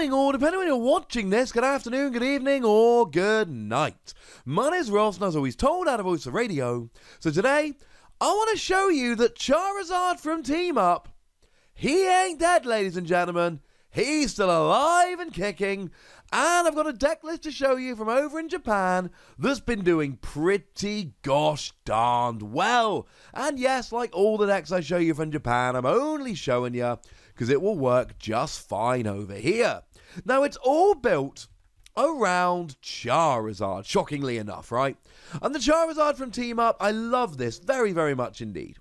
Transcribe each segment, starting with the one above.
morning, or depending on when you're watching this, good afternoon, good evening, or good night. My name's Ross, and as always told out of Voice of Radio. So today, I want to show you that Charizard from Team Up, he ain't dead, ladies and gentlemen. He's still alive and kicking, and I've got a deck list to show you from over in Japan that's been doing pretty gosh darned well. And yes, like all the decks I show you from Japan, I'm only showing you because it will work just fine over here. Now, it's all built around Charizard, shockingly enough, right? And the Charizard from Team Up, I love this very, very much indeed.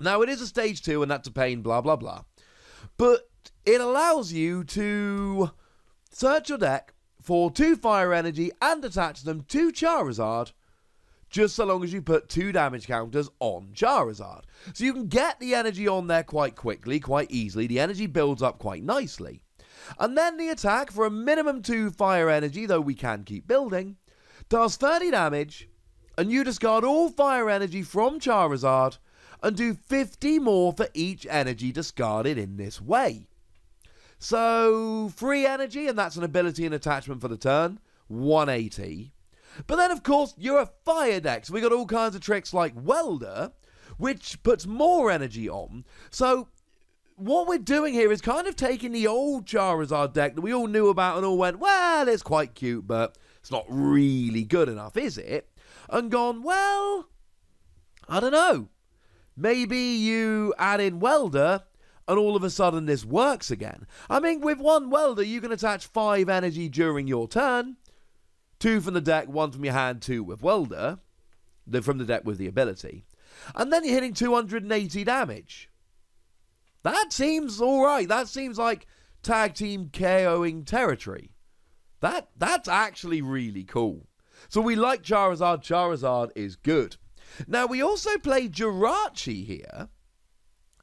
Now, it is a stage 2, and that's a pain, blah, blah, blah. But it allows you to search your deck for 2 fire energy and attach them to Charizard, just so long as you put 2 damage counters on Charizard. So you can get the energy on there quite quickly, quite easily. The energy builds up quite nicely. And then the attack, for a minimum 2 fire energy, though we can keep building, does 30 damage, and you discard all fire energy from Charizard and do 50 more for each energy discarded in this way. So, free energy, and that's an ability and attachment for the turn, 180. But then, of course, you're a fire deck, so we got all kinds of tricks like Welder, which puts more energy on. So, what we're doing here is kind of taking the old Charizard deck that we all knew about and all went, well, it's quite cute, but it's not really good enough, is it? And gone, well, I don't know. Maybe you add in Welder, and all of a sudden this works again. I mean, with one Welder, you can attach 5 energy during your turn. 2 from the deck, 1 from your hand, 2 with Welder. From the deck with the ability. And then you're hitting 280 damage. That seems alright. That seems like tag team KOing territory. That's actually really cool. So we like Charizard. Charizard is good. Now, we also play Jirachi here.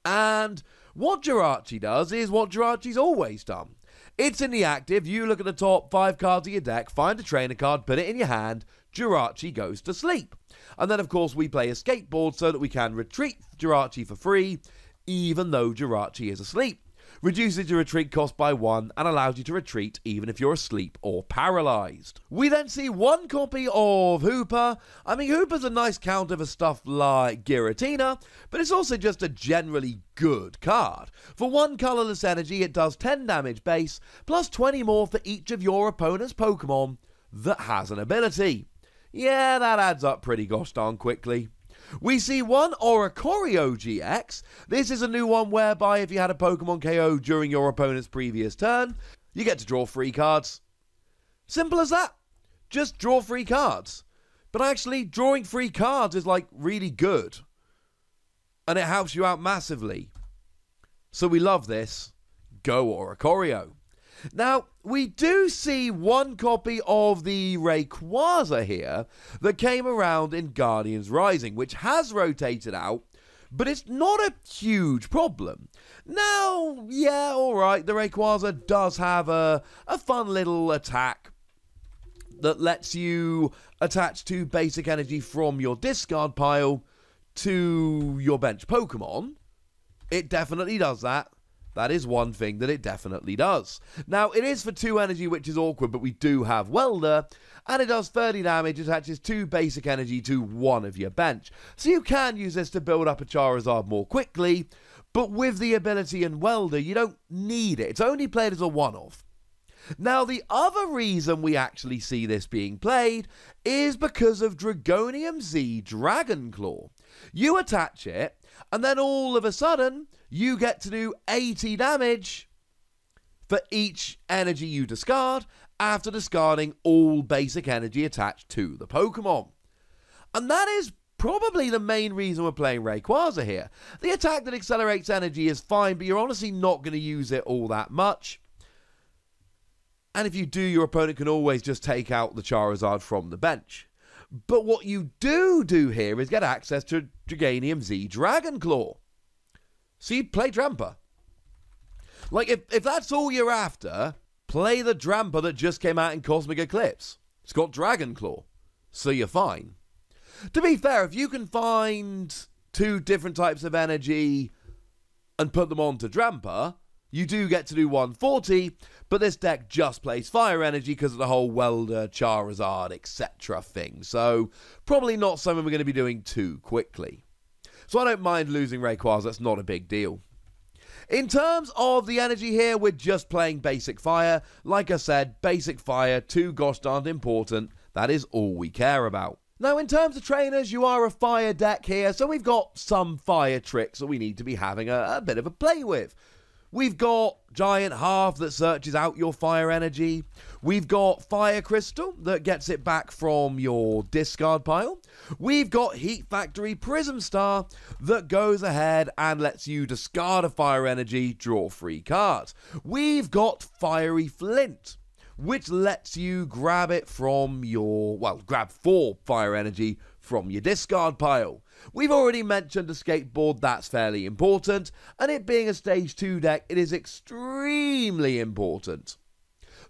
And what Jirachi does is what Jirachi's always done. It's in the active, you look at the top 5 cards of your deck, find a trainer card, put it in your hand, Jirachi goes to sleep. And then, of course, we play a skateboard so that we can retreat Jirachi for free, even though Jirachi is asleep. Reduces your retreat cost by 1 and allows you to retreat even if you're asleep or paralyzed. We then see 1 copy of Hooper. I mean, Hooper's a nice counter for stuff like Giratina, but it's also just a generally good card. For 1 colorless energy, it does 10 damage base, plus 20 more for each of your opponent's Pokemon that has an ability. Yeah, that adds up pretty gosh darn quickly. We see 1 Oricorio GX. This is a new one whereby if you had a Pokemon KO during your opponent's previous turn, you get to draw 3 cards. Simple as that. Just draw 3 cards. But actually, drawing 3 cards is like really good. And it helps you out massively. So we love this. Go Oricorio. Now, we do see 1 copy of the Rayquaza here that came around in Guardians Rising, which has rotated out, but it's not a huge problem. Now, yeah, alright, the Rayquaza does have a fun little attack that lets you attach 2 basic energy from your discard pile to your bench Pokemon. It definitely does that. That is one thing that it definitely does. Now, it is for 2 energy, which is awkward, but we do have Welder, and it does 30 damage, attaches 2 basic energy to 1 of your bench. So you can use this to build up a Charizard more quickly, but with the ability in Welder, you don't need it. It's only played as a one-off. Now, the other reason we actually see this being played is because of Dragonium Z Dragonclaw. You attach it, and then all of a sudden, you get to do 80 damage for each energy you discard after discarding all basic energy attached to the Pokemon. And that is probably the main reason we're playing Rayquaza here. The attack that accelerates energy is fine, but you're honestly not going to use it all that much. And if you do, your opponent can always just take out the Charizard from the bench. But what you do here is get access to Dragonium Z Dragonclaw. So you play Drampa. Like, if that's all you're after, play the Drampa that just came out in Cosmic Eclipse. It's got Dragonclaw. So you're fine. To be fair, if you can find 2 different types of energy and put them onto Drampa, You do get to do 140, but this deck just plays fire energy because of the whole Welder, Charizard, etc. thing. So probably not something we're going to be doing too quickly. So I don't mind losing Rayquaza, that's not a big deal. In terms of the energy here, we're just playing basic fire. Like I said, basic fire, too gosh darned important. That is all we care about. Now, in terms of trainers, you are a fire deck here, so we've got some fire tricks that we need to be having a bit of a play with. We've got Giant Half that searches out your fire energy. We've got Fire Crystal that gets it back from your discard pile. We've got Heat Factory Prism Star that goes ahead and lets you discard a fire energy, draw 3 cards. We've got Fiery Flint, which lets you grab it from your, well, grab 4 fire energy from your discard pile. We've already mentioned a skateboard, that's fairly important, and it being a stage 2 deck, it is extremely important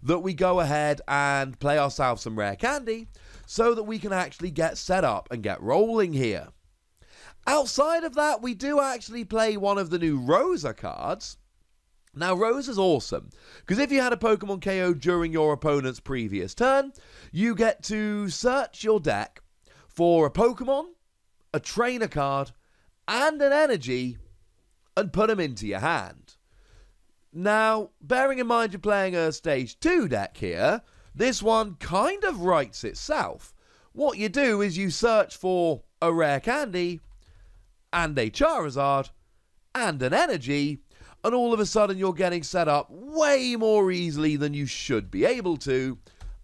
that we go ahead and play ourselves some rare candy so that we can actually get set up and get rolling here. Outside of that, we do actually play one of the new Rosa cards. Now, Rosa's awesome, because if you had a Pokemon KO during your opponent's previous turn, you get to search your deck for a Pokemon, a trainer card, and an energy, and put them into your hand. Now, bearing in mind you're playing a Stage 2 deck here, this one kind of writes itself. What you do is you search for a rare candy, and a Charizard, and an energy, and all of a sudden you're getting set up way more easily than you should be able to,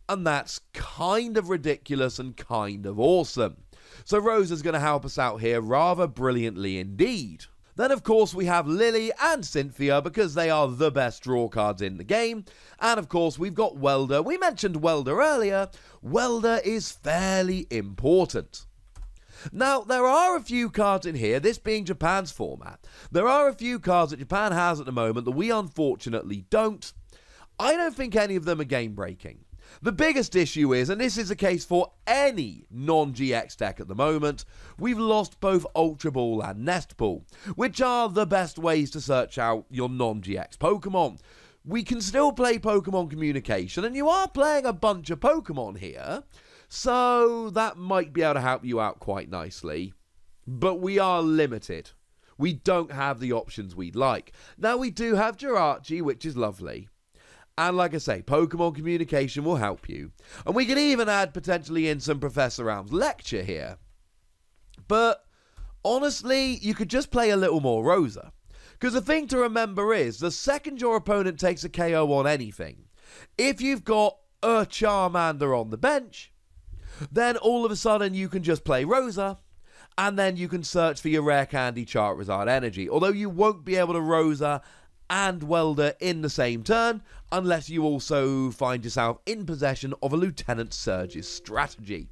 and that's kind of ridiculous and kind of awesome. So Rosa's going to help us out here rather brilliantly indeed. Then of course we have Lily and Cynthia because they are the best draw cards in the game. And of course we've got Welder. We mentioned Welder earlier. Welder is fairly important. Now, there are a few cards in here, this being Japan's format. There are a few cards that Japan has at the moment that we unfortunately don't. I don't think any of them are game-breaking. The biggest issue is, and this is the case for any non-GX deck at the moment, we've lost both Ultra Ball and Nest Ball, which are the best ways to search out your non-GX Pokemon. We can still play Pokemon Communication, and you are playing a bunch of Pokemon here, so that might be able to help you out quite nicely. But we are limited. We don't have the options we'd like. Now, we do have Jirachi, which is lovely. And like I say, Pokemon Communication will help you. And we can even add potentially in some Professor Elm's lecture here. But honestly, you could just play a little more Rosa. Because the thing to remember is, the second your opponent takes a KO on anything, if you've got a Charmander on the bench, then all of a sudden you can just play Rosa, and then you can search for your rare candy Charizard energy. Although you won't be able to Rosa and Welder in the same turn, unless you also find yourself in possession of a Lieutenant Surge's strategy.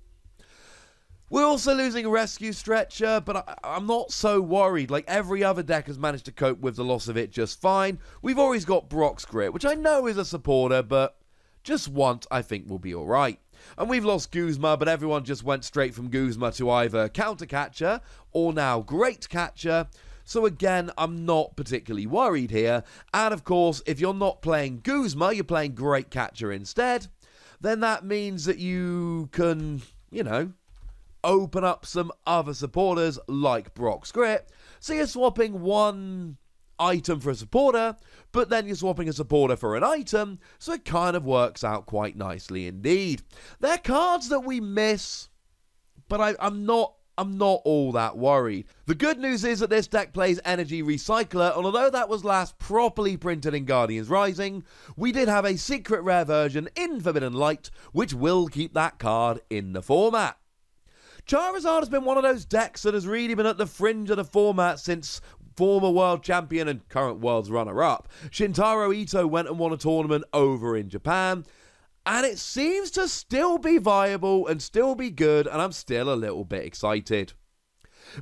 We're also losing a Rescue Stretcher, but I'm not so worried. Like, every other deck has managed to cope with the loss of it just fine. We've always got Brock's Grit, which I know is a supporter, but just once I think will be alright. And we've lost Guzma, but everyone just went straight from Guzma to either Counter Catcher or now Great Catcher. So again, I'm not particularly worried here. And of course, if you're not playing Guzma, you're playing Great Catcher instead, then that means that you can, you know, open up some other supporters like Brock's Grit. So you're swapping one item for a supporter, but then you're swapping a supporter for an item, so it kind of works out quite nicely indeed. They're cards that we miss, but I'm not all that worried. The good news is that this deck plays Energy Recycler, and although that was last properly printed in Guardians Rising, we did have a secret rare version in Forbidden Light, which will keep that card in the format. Charizard has been one of those decks that has really been at the fringe of the format since former world champion and current world's runner-up Shintaro Ito went and won a tournament over in Japan, and it seems to still be viable and still be good, and I'm still a little bit excited.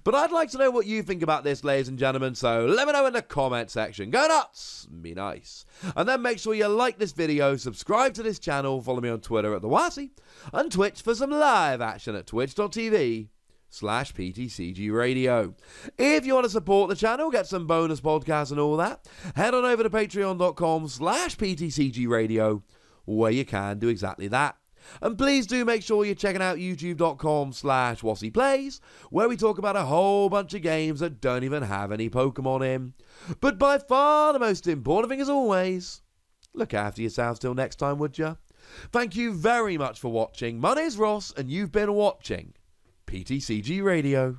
But I'd like to know what you think about this, ladies and gentlemen, so let me know in the comment section. Go nuts! Be nice. And then make sure you like this video, subscribe to this channel, follow me on Twitter at TheWasi, and Twitch for some live action at twitch.tv/TheWasi. patreon.com/PTCG Radio. If you want to support the channel, get some bonus podcasts and all that, head on over to patreon.com/PTCG Radio, where you can do exactly that. And please do make sure you're checking out youtube.com/WassiePlays, where we talk about a whole bunch of games that don't even have any Pokemon in. But by far the most important thing, as always, look after yourselves till next time, would ya? Thank you very much for watching. My name's Ross, and you've been watching PTCG Radio.